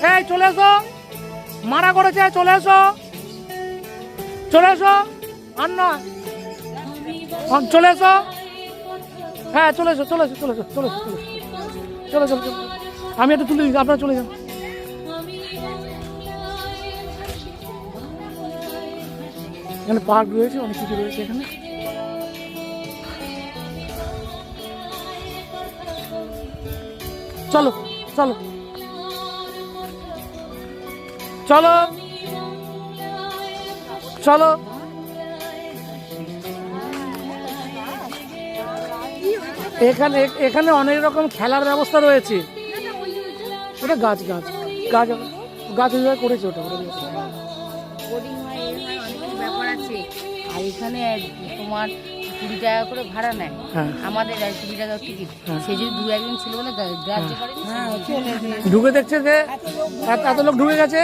এই চলে এসো, মারা করেছে, চলে এসো, চলে এসো, আর না চলে এসো, হ্যাঁ চলে এসো, চলে এসো, চলে এসো, চলে এসো, চলে এসো, চলে এসো। আমি একটু তুলে দিচ্ছি, আপনারা চলে যান। এখানে পার্ক রয়েছে, অনেক কিছু রয়েছে এখানে। চলো চলো চলো চলো। এখানে এখানে অনেক রকম খেলার ব্যবস্থা রয়েছে। ওটা গাছ গাছ গাছ গাছ ওইভাবে করেছে, ওটা বোর্ডিং হয়, এর হয়, অনেক কিছু ব্যাপার আছে। আর এখানে তোমার 20 টাকা করে ভাড়া নেয়, আমাদের 20 টাকা টিকিট। সে যদি 2-1 জন ছিল বলে গ্রাহ্য করেনি। ঢুকে দেখছে যে এত লোক ঢুকে গেছে।